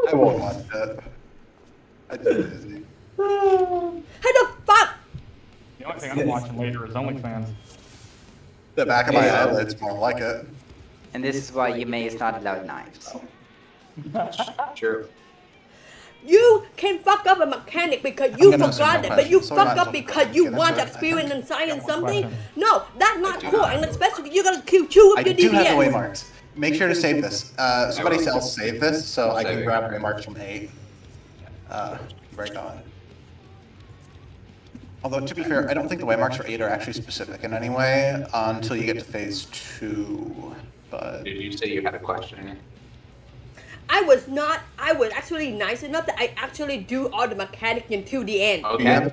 I won't watch it. I did busy. How the fuck? The only thing I'm watching later is OnlyFans. The back of my eyelids more like it. And this is why Yume is not allowed knives. True. You can fuck up a mechanic because you I'm gonna answer forgot no it, but you questions, so we're fuck not up because questions. you Get want into to it. experience and science one something. question. No, that's not do cool, not. and especially you gotta kill two I of your do have the DPS. waymarks. Make sure to save this. Somebody else save this so I can Saving. grab waymarks from 8. Right on. Although, to be fair, I don't think the waymarks for 8 are actually specific in any way until you get to phase 2. But Did you say you had a question? I was actually nice enough that I actually do all the mechanic until the end. Okay.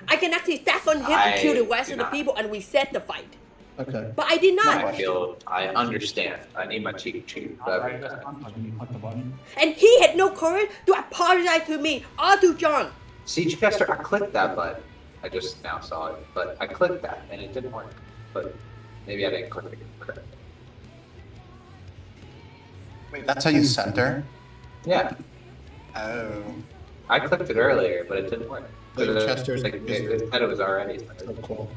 I can actually stack on him and kill the rest do of the not. people and reset the fight. okay. But I did not. I understand. I need my cheat sheet. Right, that's fine. Like, you click the button. And he had no courage to apologize to me or to John. See, Chester, I clicked that button. I just now saw it, but I clicked that and it didn't work. But maybe I didn't click it correctly. Wait, that's how you center? Yeah, Oh. I clicked it earlier, but it didn't work. Like It Chester's it said it was already. So cool.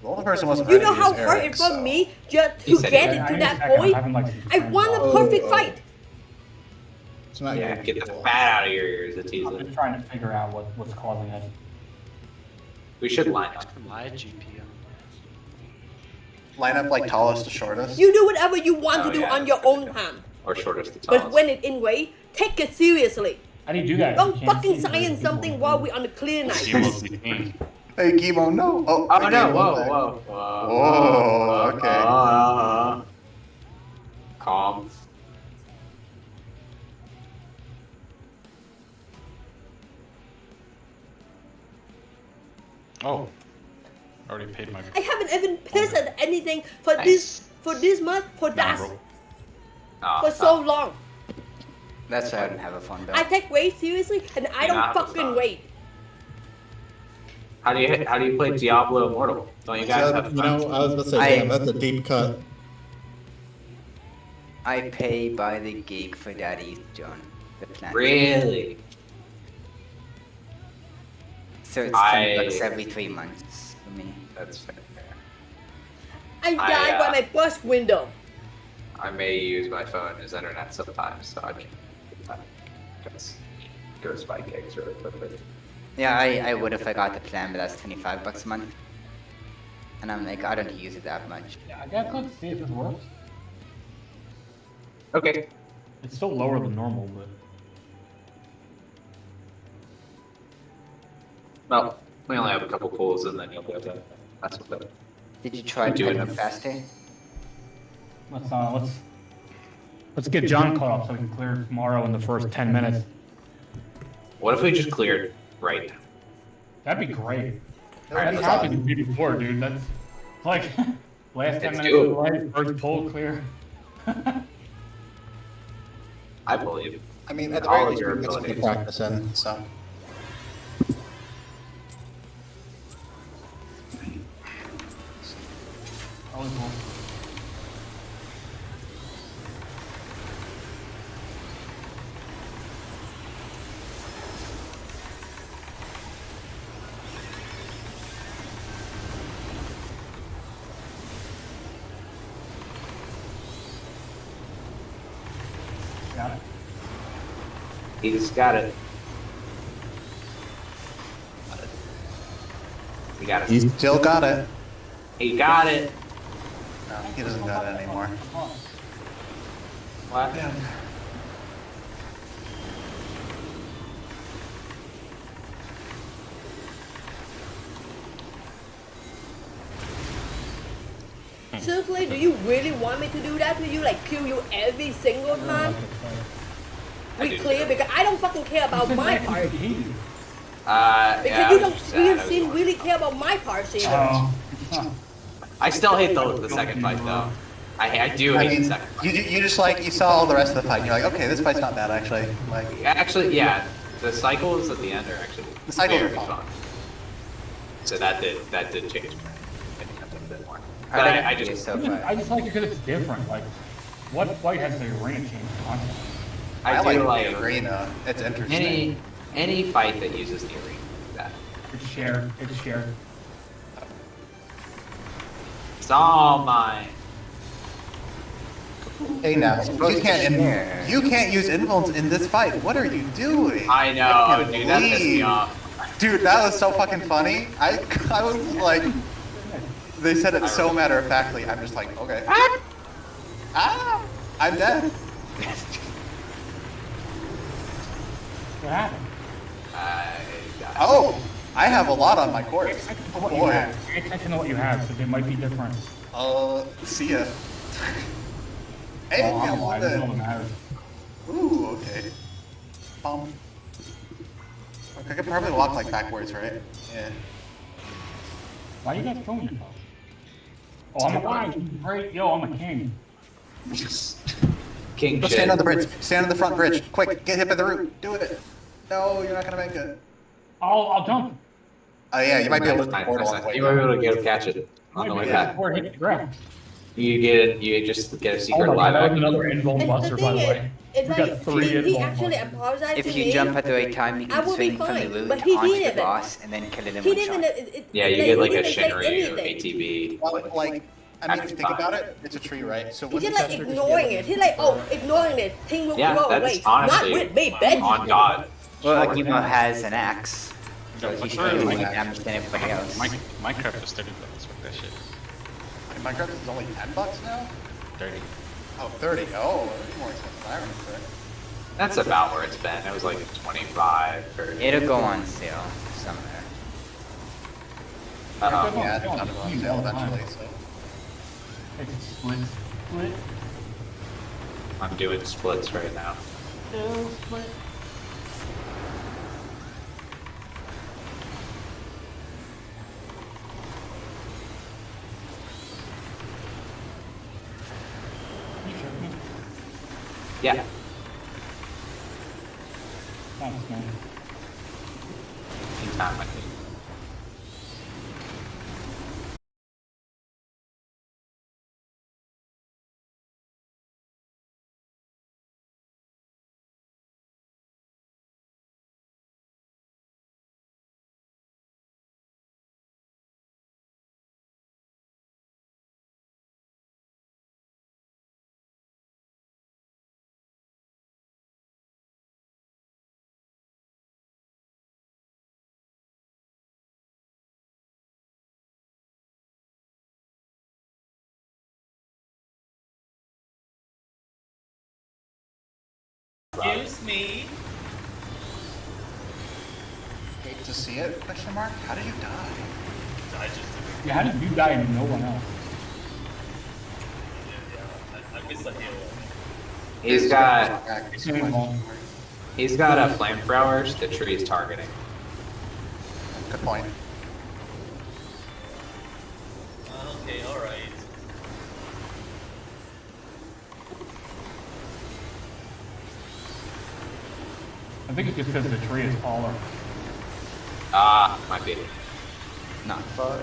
The only person who wasn't You ready know how is hard Eric, it was so- me just He to said get it. into I that need a second, I'm point? having, like, some I friends won a out. perfect fight. It's not Yeah, your get the fault. fat out of your ears, I'm Atiza. just trying to figure out what's causing it. We should line up. My GPU. Line up like tallest to shortest. You do whatever you want Oh, to do yeah, on your that's a good own idea. time. Or shortest to But tallest. when it's in way, take it seriously. How do you do that? Don't You can't fucking see science people. something while we're on the clear night. Hey, Chemo, no. Oh, Oh I no! gave Whoa, one whoa, back. whoa! Whoa, okay. Calm. Oh. Already paid my. I haven't even pissed at anything for Nice. this month, for Nah, that, bro. for so long. That's why I don't have a phone bill. I take weight seriously, and I You don't have to fucking stop. wait. How do you play Diablo Immortal? Don't you guys So, have you know, I was about to say, I- damn, that's a deep cut. I pay by the gig for that ETH, John. The plan. Really? So it's I- $10 every 3 months for me. That's fair. I died by my bus window. I may use my phone as internet sometimes, so I can just go to spike gigs really quickly. Yeah, I would if I got the plan, but that's $25 a month. And I'm like, I don't use it that much. Yeah, I guess let's see if this works. Okay. It's still lower than normal, but Well, we only have a couple pulls, and then you'll be able to. That's what the. Did you try Do it. putting it faster? let's get John caught up so we can clear tomorrow in the first 10 minutes. What if we just cleared right now? That'd be great. Alright, That's let's happened to me before, dude. That's like last 10 It's minutes of the doable. light, first pull clear. I believe. I mean, at the All very of least, your we get some abilities. practice in, so. Always cool. Got it. He's got it. He got it. He still got it. He got it. No, he doesn't got it anymore. What? Seriously, do you really want me to do that to you? Like kill you every single time? I We do clear too. because I don't fucking care about my part. Because Because Yeah, you I don't, was just you sad. seem really care about my part, Steven. I still hate the second fight though. I do I hate the mean, second fight. you just like, you saw all the rest of the fight, and you're like, okay, this fight's not bad, actually. Like, Actually, yeah, the cycles at the end are actually The cycles are very fun. So that did change my opinion a bit more. But I just so far. I just like it because it's different. Like, what fight has the arena changed constantly? I like do like the arena. It's interesting. any fight that uses the arena. That It's shared. It's shared. it's all mine. Hey now, supposed to share. you can't use invulns in this fight. What are you doing? I know, I can't dude. That pissed me believe- off. Dude, that was so fucking funny. I was like, they said it so matter of factly. I'm just like, okay. I'm dead. What happened? I Oh, I have a lot on my corpse. Pay Oh attention to what you boy. have. Pay attention to what you have, because it might be different. See ya. Hey, Oh, I'm yeah, alive. That's all that matters. Ooh, okay. I could probably walk like backwards, right? Yeah. Why you guys killing yourself? Oh, I'm alive. Great. Yo, I'm a king. King Go shit. stand on the bridge. Stand on the front bridge. Quick, get hit by the root. Do it. No, you're not gonna make it. I'll jump. Oh yeah, you might be able to Nice, portal nice, on the nice. way You might be down. able to go catch it on the way back. Or hit the ground. You just get a Oh secret my god, live that's another invuln And buster, the by thing the is, way. it's We like got 3 he invuln actually busters. apologized If to you me. jump at the right time, you I can will be swing from the fine, loot but he onto the didn't. boss and then kill it in He one didn't. shot. Yeah, you like, get like he a didn't say Shinry or anything. ATB. Well, like, I mean, if you think about it, it's a tree, right? So He when just the like tester just ignoring gave it. He like, oh, ignoring it. Thing will Yeah, go that's away. honestly Not with me, bitch. on God. Well, Akimo has an axe, so Yeah, he what's should do wrong? more damage than everybody else. Minecraft is $30 for that shit. Minecraft is only $10 now? 30. Oh, 30. Oh, it's more expensive than I remember. That's about where it's been. It was like 25 for. It'll go on sale somewhere. Yeah, it's gonna go on sale eventually, so. It's a split. Split. I'm doing splits right now. Split. You sure? Yeah. Thanks, man. In time, I think. Excuse me. Hate to see it, question mark? How did you die? I just Yeah, how did you die and no one else? I missed a hero. He's got Invuln. he's got a flamethrowers the tree is targeting. Good point. Okay, alright. I think it's just because the tree is taller. Ah, might be. Not far.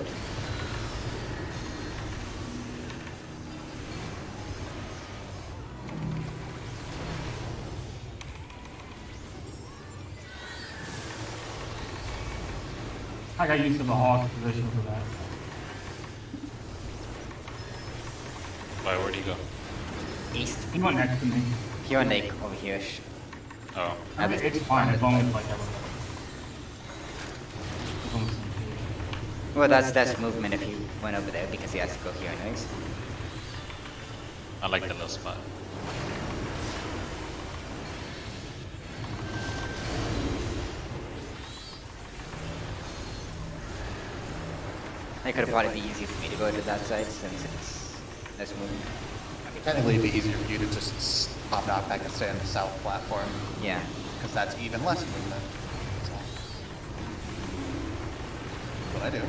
I got used to the hawk position for that. Why, where'd he go? East. He went next to me. He went like over here. Oh. I mean, it's fine as long as like everyone. As long as it's- Well, that's movement if he went over there because he has to go here anyways. I like the low spot. It could have probably be easier for me to go to that side since it's less movement. Technically, it'd be easier for you to just pop out back and stay on the south platform, Yeah. because that's even less movement. So. What I do.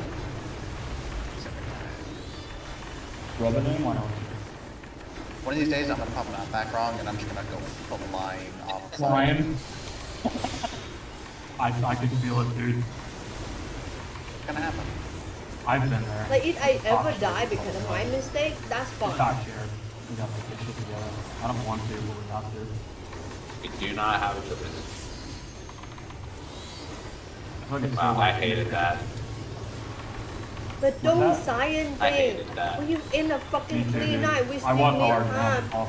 Rub it in, why not? One of these days, I'm gonna pop it out back wrong, and I'm just gonna go full line off. the side. Flying. I can feel it, dude. It's gonna happen. I've been there. Like if I ever die because of my mistake, that's We fine. got shared. We got to get shit together. I don't want to, but we got to. We do not have a choice. Wow, I hated that. But What's don't that? science I thing. hated that. When you in a Me fucking too, clean dude. night, we I still want need hard time. now.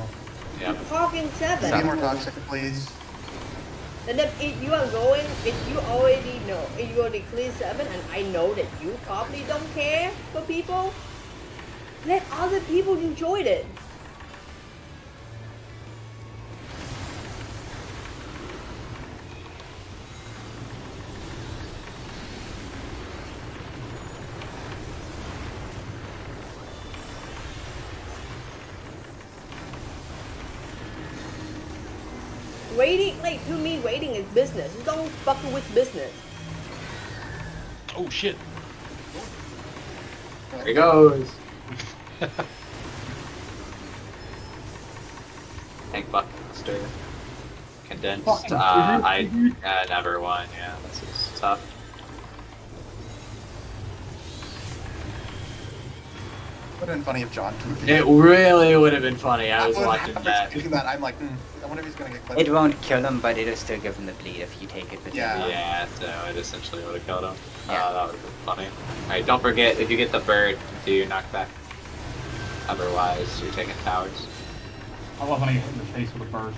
Yep. Parking Be 7. more toxic, please. And then if you are going, if you already know, if you already clean 7, and I know that you probably don't care for people, let other people enjoy it. Waiting, like to me, waiting is business. You don't fuck with business. Oh shit. There he goes. Tank Buster. Condensed. Fucking I never won. Yeah, this is tough. Would have been funny if John took It really would have been funny. I was was watching that. thinking that. I'm like, I wonder if he's gonna get clipped. It won't kill him, but it'll still give him the bleed if you take it. With Yeah. Yeah, so it essentially would have killed him. Yeah. That would have been funny. Alright, don't forget, if you get the bird, do your knockback. Otherwise, you're taking towers. I love when I get hit in the face with a bird.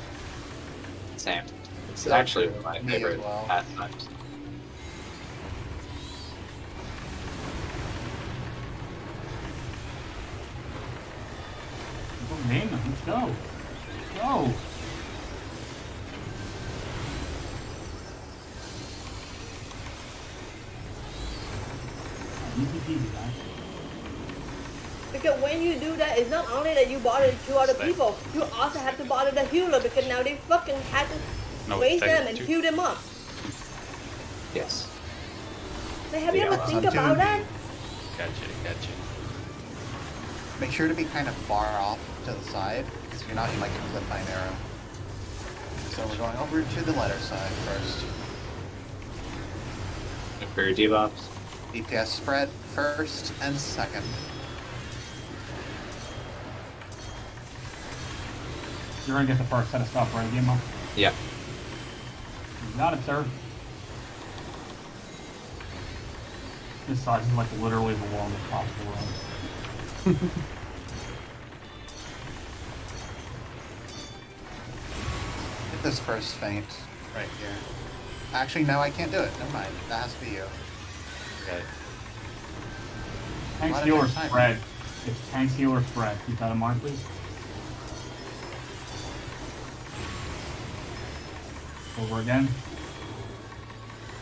Same. It's actually one of my Me as favorite well. pastimes. Let's name them. Let's go. Let's go. Easy peasy, guys. Because when you do that, it's not only that you bother 2 other people, you also have to bother the healer because now they fucking have to No, raise them and technically heal them up. Yes. Like, have you Yeah, ever well, think I'm about doing- that? Gotcha. Make sure to be kind of far off to the side, because if you're not, you might get clipped by an arrow. So we're going over to the letter side first. Look for your debuffs. DPS spread first and second. You're gonna get the first set of stuff, right, Gimo? Yeah. You got it, sir. This size is like literally the longest possible run. Get this first feint right here. Actually, no, I can't do it. Never mind. That has to be you. Okay. Tank Why did healer I time it? spread. It's tank healer spread. Keep that in mind, please. Over again.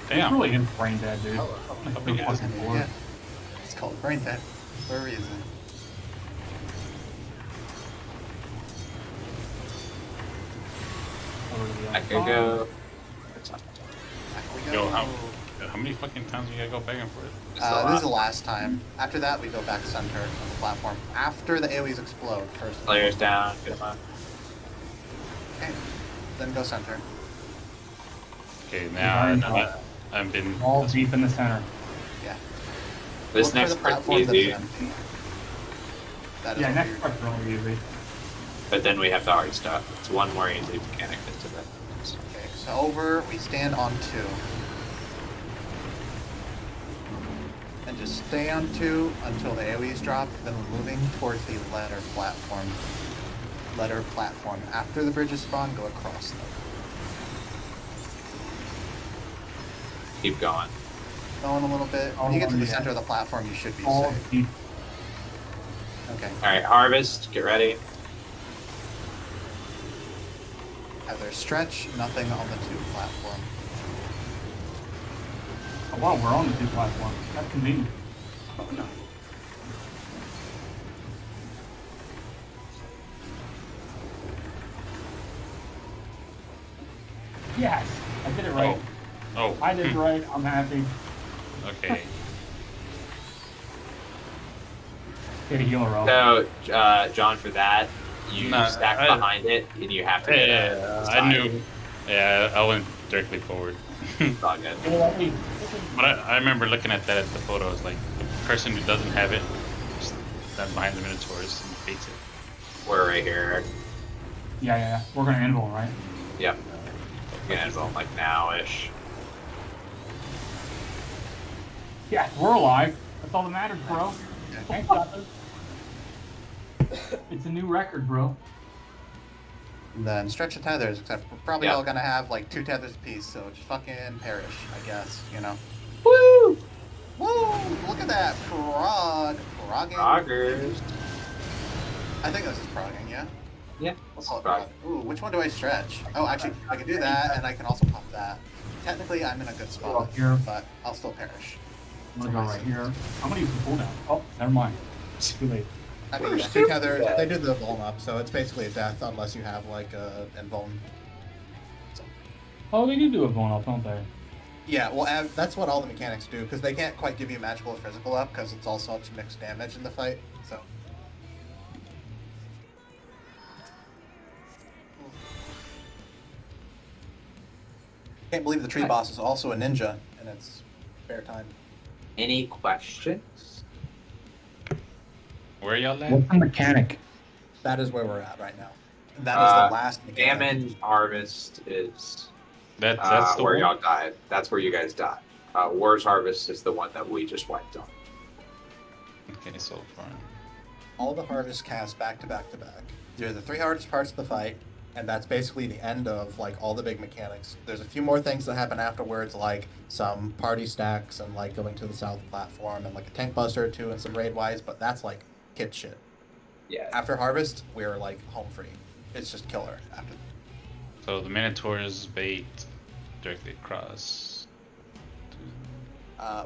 Damn. It's really is brain dead, dude. Like, big the ass fucking Yeah. board. It's called brain dead for a reason. Over to the I other could side. go. Back we go. Yo, how many fucking times you gotta go begging for it? This is the last time. After that, we go back center of the platform. After the AoEs explode first. Players down. Get them up. Okay. Then go center. Okay, now Alright. I've been. All deep in the center. Yeah. This Look next for the part's platform that is easy, empty. That is Yeah, what next we're- part's really easy. but then we have the hard stuff. It's one more easy mechanic into that. Okay, so over, we stand on 2. And just stay on 2 until the AoEs drop, then we're moving towards the letter platform. Letter platform. After the bridges spawn, go across them. Keep going. Going a little bit. When you get to the yeah. center of the platform, you should be All safe. deep. Okay. Alright, harvest. Get ready. Have their stretch, nothing on the 2 platform. Oh, wow, we're on the 2 platforms. That's convenient. Oh no. Yes! I did it right. Oh. I did it right. I'm happy. Okay. Get a healer roll. So, John, for that, you Nah, stack I- behind it, and you have to get Yeah, a I knew. Yeah, I went directly forward. It's all good. Get it ready. But I remember looking at that at the photos, like, person who doesn't have it just stand behind the Minotaurs and beats it. We're right here. Yeah. We're gonna anvil, right? Yep. We're gonna go like now-ish. Yeah, we're alive. That's all that matters, bro. Thanks, Doctor. It's a new record, bro. And then stretch the tethers, except we're probably Yeah. all gonna have like 2 tethers apiece, so just fucking perish, I guess, you know. Woo! Woo! Look at that! Progging. Proggers. I think this is progging, yeah? Yeah. We'll call it Prog. prog. Ooh, which one do I stretch? Oh, actually, I can do that, and I can also pop that. Technically, I'm in a good spot, Here. but I'll still perish. I'm gonna go right here. I'm gonna use the cooldown. Oh, never mind. It's too late. I mean, We're 2 stupid. tethers, they do the vuln up, so it's basically a death unless you have like a invuln. Oh, they do a vuln up, don't they? Yeah, well, that's what all the mechanics do, because they can't quite give you magical or physical up, because it's all such mixed damage in the fight, so. Can't believe the tree boss is also a ninja in its spare time. Any questions? Where y'all at? What's the mechanic? That is where we're at right now. That is the last mechanic. Famine Harvest is That's the where one? y'all died. That's where you guys died. War's Harvest is the one that we just wiped on. Okay, so far. All the harvests cast back to back to back. They're the 3 hardest parts of the fight, and that's basically the end of like all the big mechanics. There's a few more things that happen afterwards, like some party stacks and like going to the south platform and like a tank buster or 2 and some raid wise, but that's like kid shit. Yeah. After harvest, we're like home free. It's just killer after. So the Minotaurs bait directly across.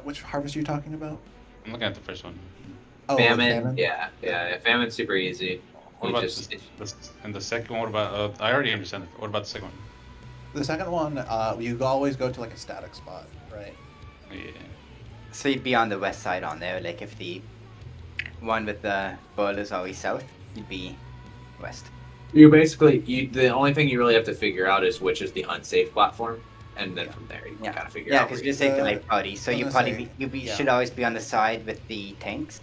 Which harvest are you talking about? I'm looking at the first one. Oh, Famine. Yeah. Famine's super easy. What You about just- and the second one? What about? I already understand. What about the second one? The second one, you always go to like a static spot, right? Yeah. So you'd be on the west side on there, like if the one with the bull is always south, you'd be west. You basically, the only thing you really have to figure out is which is the unsafe platform, and then from there you can Yeah, kind of figure yeah, out. because where you're saying the The- light party, so I was you gonna probably say, yeah. should always be on the side with the tanks.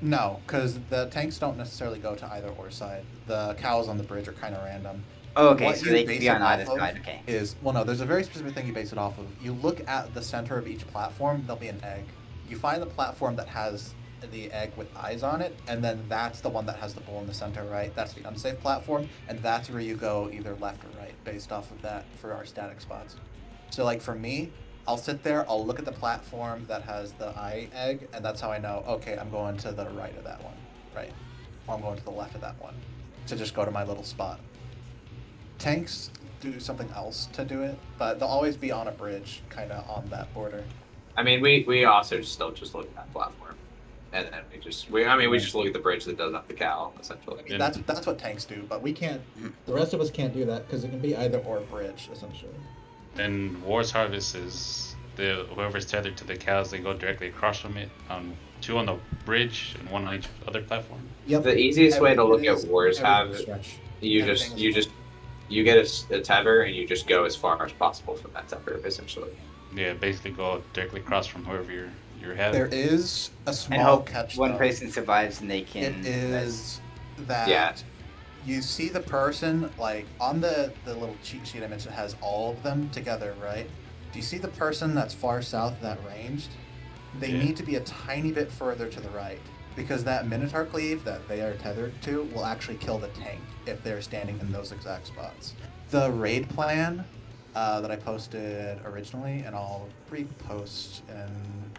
No, because the tanks don't necessarily go to either or side. The cows on the bridge are kind of random. Oh, okay, What so you they base could be it on either off of side. Okay. Is well, no. There's a very specific thing you base it off of. You look at the center of each platform. There'll be an egg. You find the platform that has the egg with eyes on it, and then that's the one that has the bull in the center, right? That's the unsafe platform, and that's where you go either left or right based off of that for our static spots. So, like for me, I'll sit there. I'll look at the platform that has the eye egg, and that's how I know. Okay, I'm going to the right of that one, right? Or I'm going to the left of that one, to just go to my little spot. Tanks do something else to do it, but they'll always be on a bridge, kind of on that border. I mean, we also still just look at that platform, and then we just look at the bridge that doesn't have the cow essentially. I mean, that's what tanks do, but we can't. The rest of us can't do that because it can be either or bridge essentially. And War's Harvest is whoever's tethered to the cows. They go directly across from it. 2 on the bridge and 1 on each other platform. Yep. The easiest way to look Everything at is- wars have everything is stretch. you Everything just is- you get a tether and you just go as far as possible from that tether essentially. Yeah, basically go directly across from whoever you're having. There is a And small hope catch. one though. person survives and they can. It is that Yeah. you see the person like on the little cheat sheet I mentioned has all of them together, right? Do you see the person that's far south that ranged? They Yeah. need to be a tiny bit further to the right because that Minotaur cleave that they are tethered to will actually kill the tank if they're standing in those exact spots. The raid plan that I posted originally, and I'll repost in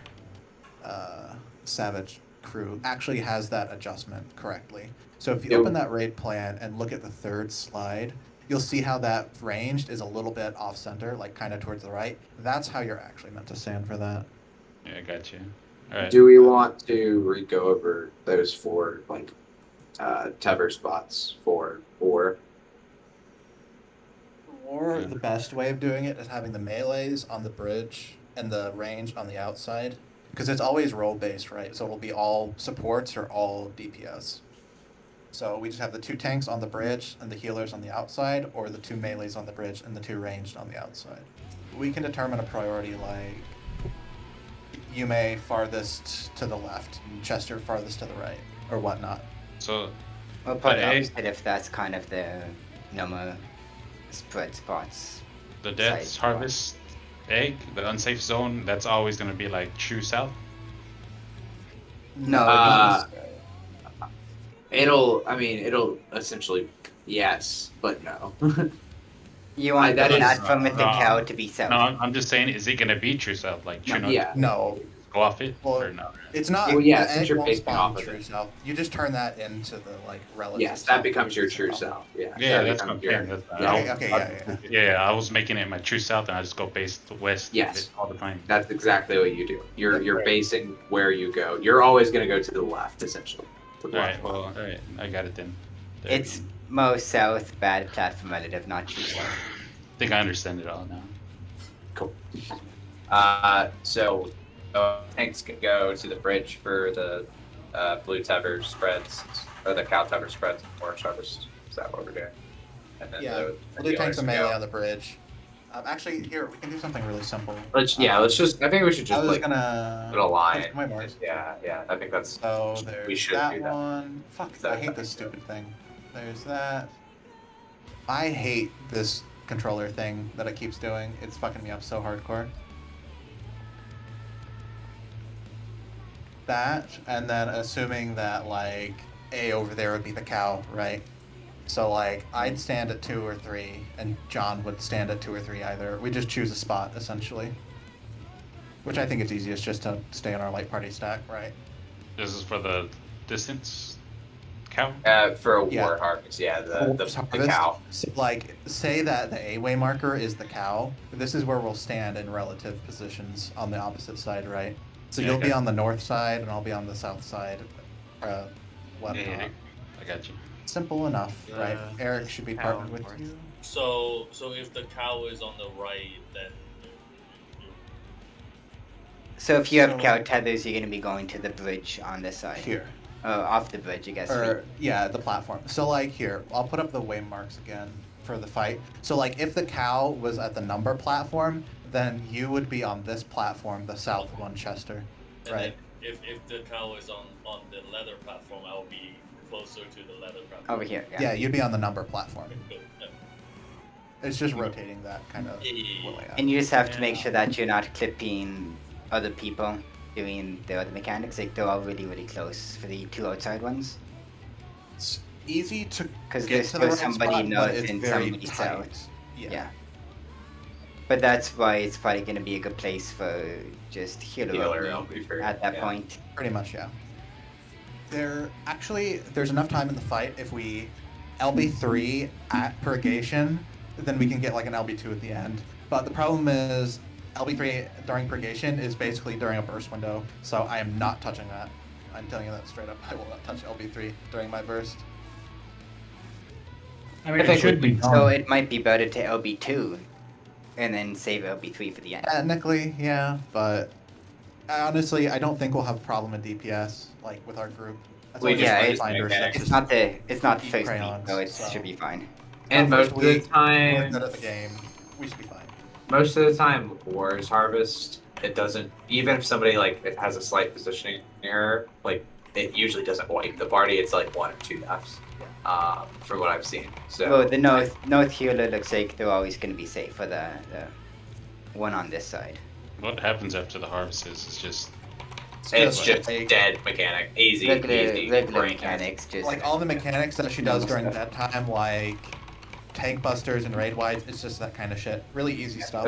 Savage Crew, actually has that adjustment correctly. So if you Yep. open that raid plan and look at the 3rd slide, you'll see how that ranged is a little bit off center, like kind of towards the right. That's how you're actually meant to stand for that. Yeah, I got you. All right. Do we want to go over those 4 like tether spots for or? Or the best way of doing it is having the melees on the bridge and the range on the outside. Because it's always roll based, right? So it'll be all supports or all DPS. So we just have the 2 tanks on the bridge and the healers on the outside, or the 2 melees on the bridge and the 2 ranged on the outside. We can determine a priority like Yume farthest to the left, and Chester farthest to the right, or whatnot. So We'll put But egg- opposite if that's kind of the normal spread spots. the Death's Side. Harvest egg, the unsafe zone, that's always gonna be like true south. No, It'll essentially, yes, but no. You want that the is- platform with the no. cow to be south. No, I'm just saying, is it gonna be true south, like true north? Yeah. No, Go off it Well, or no? it's not. Well, yeah, the since egg you're won't basing spawn off of true it. south. You just turn that into the like relative. Yes, that south becomes your position true of it. south. Yeah. Yeah, that that's what I'm becomes your- saying. That's, yeah. Okay, yeah, I was making it my true south, and I just go based west. of Yes. it all the time. That's exactly what you do. You're basing where you go. You're always going to go to the left, essentially. To the All left. right, well, all right, I got it then. There. It's most south, bad platform relative, not true south. I think I understand it all now. Cool. So tanks can go to the bridge for the blue tether spreads, or the cow tether spreads, or harvest. Is that what we're doing? And then Yeah, the we'll do tanks and melee go. on the bridge. Actually, here we can do something really simple. Let's just. I think we should I just was like gonna put a line. my marks. Yeah. I think that's. So we there's should that do that. one. Fuck, So I hate this stupid thing. There's that. I hate this controller thing that it keeps doing. It's fucking me up so hardcore. That, and then assuming that like A over there would be the cow, right? So like I'd stand at 2 or 3, and John would stand at 2 or 3 either. We just choose a spot essentially, which I think it's easiest just to stay on our light party stack, right? This is for the distance cow. For a Yeah. war harvest, yeah, the Harvest. cow. So, like, say that the A-way marker is the cow. This is where we'll stand in relative positions on the opposite side, right? So Yeah, you'll okay. be on the north side, and I'll be on the south side. Whatnot. Yeah, I got you. Simple enough, right? Eric should be cow partnered with north. you. So if the cow is on the right, then you So if you have So- cow tethers, you're gonna be going to the bridge on this side. Here. Oh, off the bridge, I guess. Or, yeah, the platform. So, like, here, I'll put up the way marks again for the fight. So, like, if the cow was at the number platform, then you would be on this platform, the south one, Chester. and Right. then if the cow is on the leather platform, I'll be closer to the leather platform. Over here. Yeah, you'd be on the number platform. Good. Yeah. It's just rotating that kind of Yeah. layout. And you just have to make Yeah. sure that you're not clipping other people doing the other mechanics. Like they're all really, really close for the 2 outside ones. It's easy to 'Cause get there's to the still right somebody spot, but north it's and very somebody tight. south. Yeah. Yeah. But that's why it's probably gonna be a good place for just healer Healer, only LB for- at that yeah. point. Pretty much, yeah. There's enough time in the fight if we LB3 at purgation, then we can get like an LB2 at the end. But the problem is LB3 during purgation is basically during a burst window, so I am not touching that. I'm telling you that straight up. I will not touch LB3 during my burst. I mean, I it think should be So done. it might be better to LB2 and then save LB3 for the end. Technically, yeah, but honestly, I don't think we'll have a problem in DPS like with our group. That's We only just yeah, like it's- finders that It's just not the Keep first week, crayons, so it so. should be fine. And First most of the week, we're time, good at the game. We should be fine. most of the time, Wars Harvest, it doesn't. Even if somebody like it has a slight positioning error, like it usually doesn't wipe the party. It's like 1 or 2 deaths, from what I've seen. So Well, the north healer looks like they're always going to be safe for the one on this side. What happens after the harvest is just it's just just like- dead mechanic, easy, easy, Regular brain mechanics, just Like all the mechanics that she does Normal during stuff. that time, like tank busters and raid wides, it's just that kind of shit. Really easy stuff.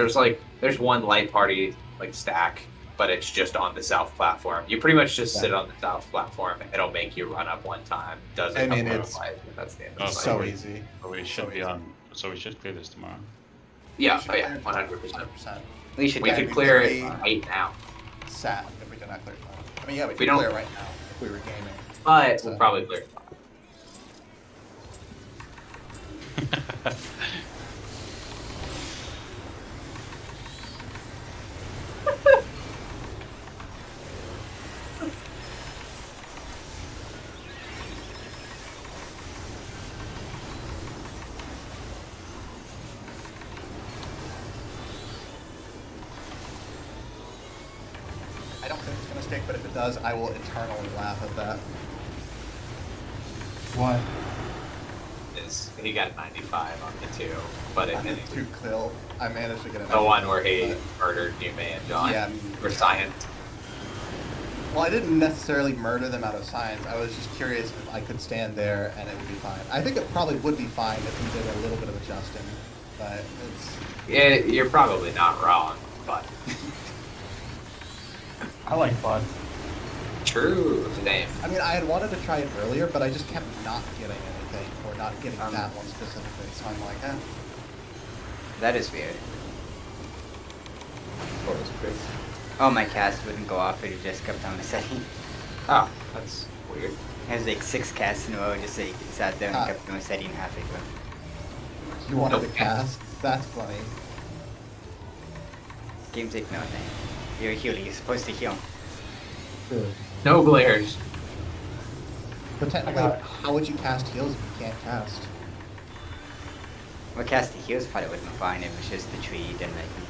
There's one light party like stack, but it's just on the south platform. You pretty much just sit on the south platform. It'll make you run up one time. Does it? I mean, couple of it's lives, and that's the end. Oh, Of the so fight. easy. we should be on. So we should clear this tomorrow. Yeah, We oh yeah, should 100%. 100%. we should We get could be clear very- it right now, Sad if we did not clear it. I mean, yeah, we We could don't- clear it right now if we were gaming. but So- we'll probably clear it. I don't stick, but if it does, I will eternally laugh at that. What? Is he got 95 on the 2, but it I'm didn't. too kill. I managed to get The one where he but- murdered Yume and John Yeah. for science. Well, I didn't necessarily murder them out of science. I was just curious if I could stand there and it would be fine. I think it probably would be fine if you did a little bit of adjusting, but it's... Yeah, you're probably not wrong, but I like Bud. true. Damn. I mean, I had wanted to try it earlier, but I just kept not getting anything, or not getting that one specifically, so I'm like, eh. That is weird. Or was it big? Oh, my cast wouldn't go off if you just kept on the setting. Oh, that's weird. It has like 6 casts in a row, just like sat there and kept on setting halfway through. You wanted to Nope. cast? That's funny. Game's like, no, thing. You're a healer, you're supposed to heal. No glares. But technically, got it. how would you cast heals if you can't cast? Well, cast the heals probably would have been fine if it was just the tree didn't like me.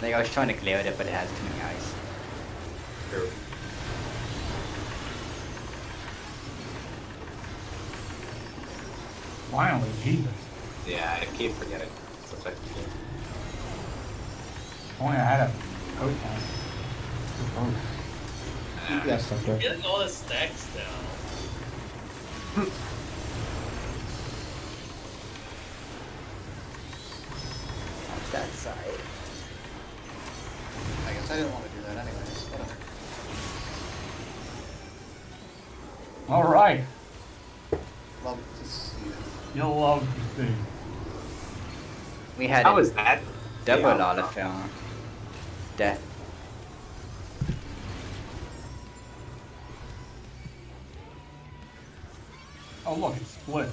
Like, I was trying to clear it, but it has too many eyes. True. Finally, Jesus. Yeah, I keep forgetting. It's a second game. If only I had a coat on. Yes, okay. Getting all the stacks now. That's that side. I guess I didn't want to do that anyways. Whatever. Alright. Love to see it. You'll love to see. We had How a was that? double Yeah. lala film. Death. Oh, look, it splits.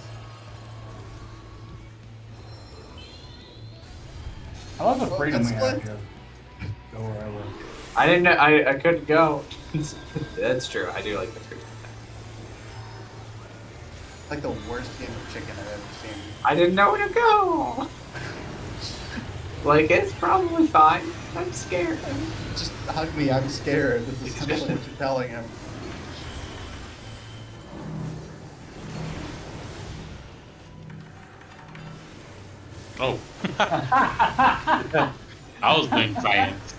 I love the Well, freedom it's we have split. here. Go wherever. I didn't know. I couldn't go. That's true. I do like the freedom. Like the worst game of chicken I've ever seen. I didn't know where to go. Like, it's probably fine. I'm scared. Just hug me, I'm scared. This is essentially what you're telling him. Oh. I was doing science.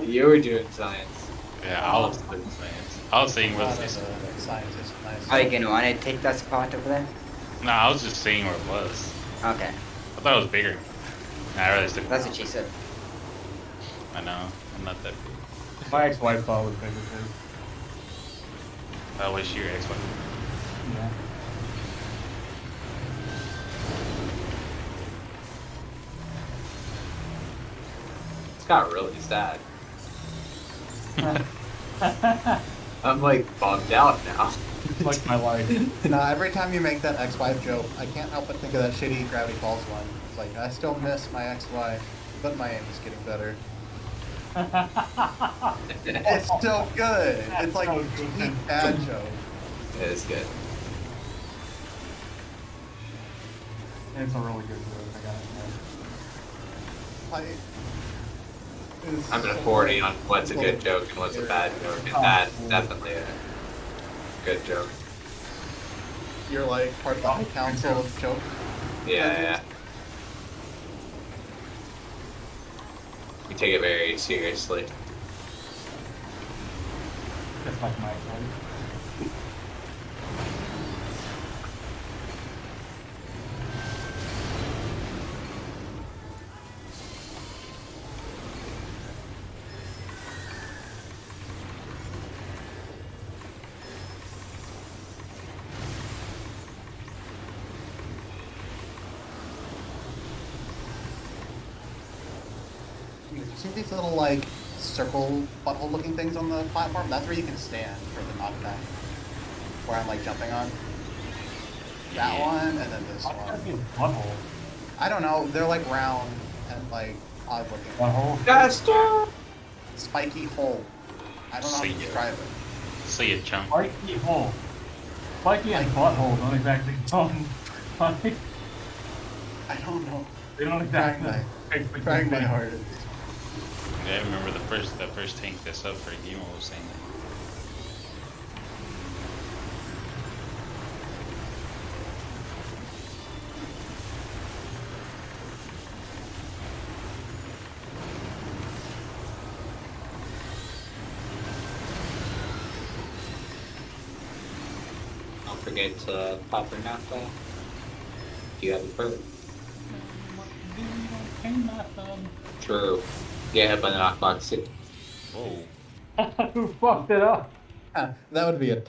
You were doing science. Yeah, I was doing science. I was saying where Well, this. the scientist, nice. Are you gonna want to take that spot over there? No, I was just saying where it was. Okay, I thought it was bigger. Nah, I really took. that's what she said. I know. I'm not that big. My ex-wife thought it was bigger too. That was your ex-wife. Yeah. It's got really sad. I'm like bummed out now. It's like my life. Nah, every time you make that ex-wife joke, I can't help but think of that shitty Gravity Falls one. It's like, I still miss my ex-wife, but my aim is getting better. It's still good. It's like a sweet bad joke. It is good. It's a really good joke, I gotta say. Like, it's I'm an so authority good. on what's a good joke and what's a bad joke, and that's definitely a good joke. You're like part of the high council of joke. Yeah, yeah. We take it very seriously. Just like my ex-wife. You see these little like circle butthole looking things on the platform? That's where you can stand for the knockback. Where I'm like jumping on. That one and then this Why would that one. be a butthole? I don't know, they're like round and like odd looking. Butthole? Faster! Spiky hole. I don't know how to See ya. describe it. See a chunk. Spiky hole. Spiky and butthole don't exactly come. Like, I don't know. They don't Trying exactly. trying my hardest. Yeah, I remember the first tank this up for Gemo was saying that. Don't forget to pop your naphtha. Do you have it further? True. Yeah, but not box it. Whoa. Who fucked it up? That would be a